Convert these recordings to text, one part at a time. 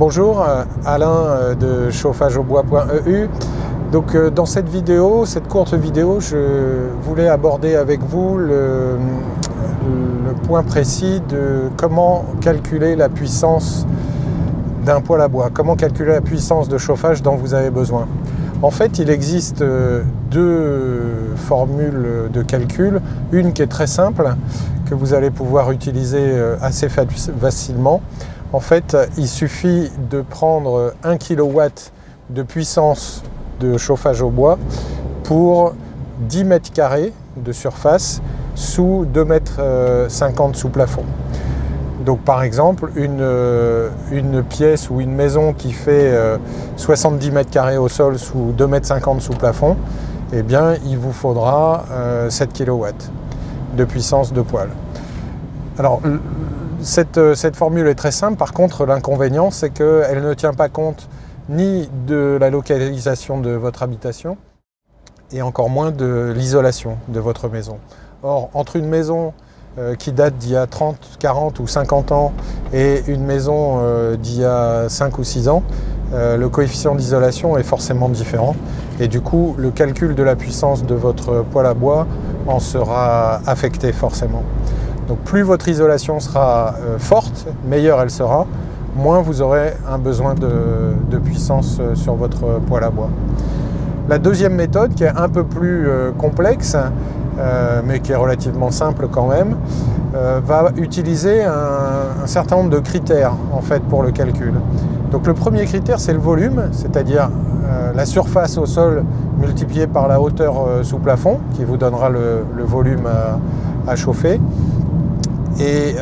Bonjour, Alain de chauffageaubois.eu. Donc dans cette vidéo, cette courte vidéo, je voulais aborder avec vous le point précis de comment calculer la puissance d'un poêle à bois, comment calculer la puissance de chauffage dont vous avez besoin. En fait, il existe deux formules de calcul, une qui est très simple, que vous allez pouvoir utiliser assez facilement. En fait, il suffit de prendre 1 kW de puissance de chauffage au bois pour 10 mètres carrés de surface sous 2,50 m sous plafond. Donc par exemple, une pièce ou une maison qui fait 70 mètres carrés au sol sous 2,50 m sous plafond, eh bien il vous faudra 7 kW de puissance de poêle. Alors cette formule est très simple, par contre l'inconvénient c'est qu'elle ne tient pas compte ni de la localisation de votre habitation et encore moins de l'isolation de votre maison. Or, entre une maison qui date d'il y a 30, 40 ou 50 ans et une maison d'il y a 5 ou 6 ans, le coefficient d'isolation est forcément différent et du coup le calcul de la puissance de votre poêle à bois en sera affecté forcément. Donc plus votre isolation sera forte, meilleure elle sera, moins vous aurez un besoin de puissance sur votre poêle à bois. La deuxième méthode, qui est un peu plus complexe, mais qui est relativement simple quand même, va utiliser un certain nombre de critères en fait pour le calcul. Donc le premier critère, c'est le volume, c'est-à-dire la surface au sol multipliée par la hauteur sous plafond, qui vous donnera le volume à chauffer. Et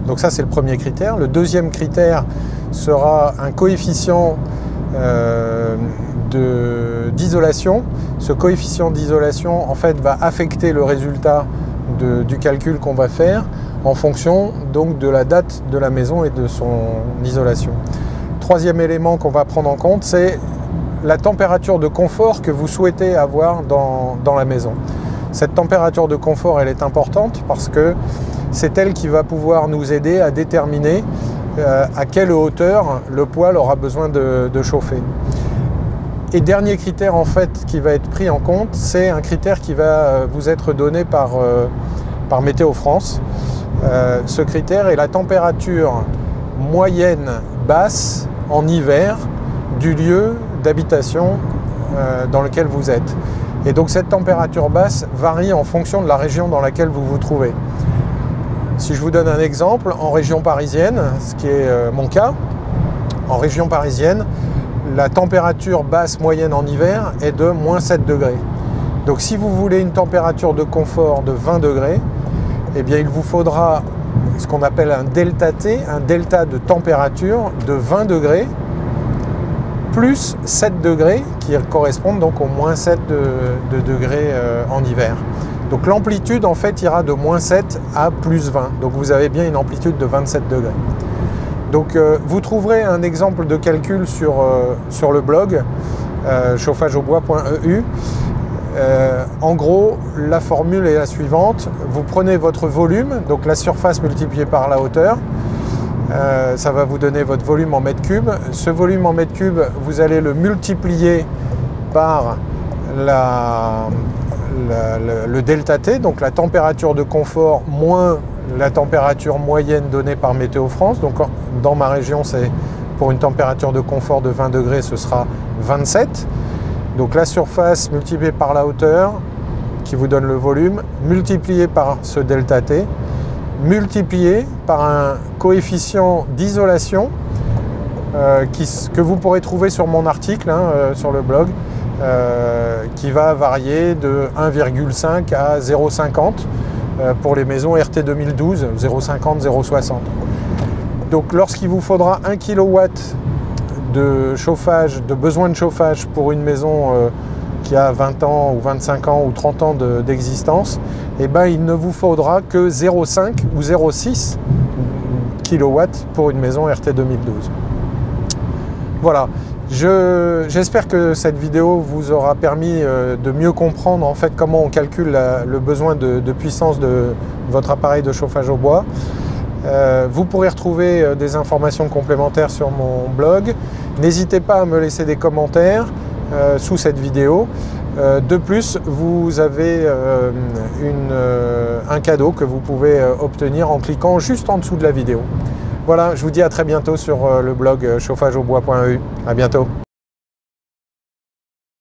donc ça c'est le premier critère. Le deuxième critère sera un coefficient d'isolation. Ce coefficient d'isolation en fait va affecter le résultat du calcul qu'on va faire en fonction donc de la date de la maison et de son isolation. Troisième élément qu'on va prendre en compte, c'est la température de confort que vous souhaitez avoir dans la maison. Cette température de confort, elle est importante parce que c'est elle qui va pouvoir nous aider à déterminer à quelle hauteur le poêle aura besoin de chauffer. Et dernier critère en fait qui va être pris en compte, c'est un critère qui va vous être donné par Météo France. Ce critère est la température moyenne basse en hiver du lieu d'habitation dans lequel vous êtes. Et donc cette température basse varie en fonction de la région dans laquelle vous vous trouvez. Si je vous donne un exemple, en région parisienne, ce qui est mon cas, en région parisienne, la température basse moyenne en hiver est de -7 degrés. Donc si vous voulez une température de confort de 20 degrés, eh bien il vous faudra ce qu'on appelle un delta T, un delta de température de 20 degrés, plus 7 degrés qui correspondent donc au -7 de degrés en hiver. Donc l'amplitude en fait ira de -7 à +20. Donc vous avez bien une amplitude de 27 degrés. Donc vous trouverez un exemple de calcul sur le blog chauffageaubois.eu. En gros, la formule est la suivante. Vous prenez votre volume, donc la surface multipliée par la hauteur. Ça va vous donner votre volume en mètres cubes. Ce volume en mètres cubes, vous allez le multiplier par le delta T, donc la température de confort moins la température moyenne donnée par Météo France. Donc dans ma région, c'est pour une température de confort de 20 degrés, ce sera 27. Donc la surface multipliée par la hauteur, qui vous donne le volume, multiplié par ce delta T, multiplié par un coefficient d'isolation que vous pourrez trouver sur mon article sur le blog, qui va varier de 1,5 à 0,50 pour les maisons RT 2012, 0,50, 0,60. Donc lorsqu'il vous faudra 1 kW de chauffage, de besoin de chauffage pour une maison qui a 20 ans ou 25 ans ou 30 ans d'existence, eh ben, il ne vous faudra que 0,5 ou 0,6 kW pour une maison RT 2012. Voilà, j'espère que cette vidéo vous aura permis de mieux comprendre en fait comment on calcule le besoin de puissance de votre appareil de chauffage au bois. Vous pourrez retrouver des informations complémentaires sur mon blog. N'hésitez pas à me laisser des commentaires sous cette vidéo. De plus, vous avez un cadeau que vous pouvez obtenir en cliquant juste en dessous de la vidéo. Voilà, je vous dis à très bientôt sur le blog chauffageaubois.eu. À bientôt.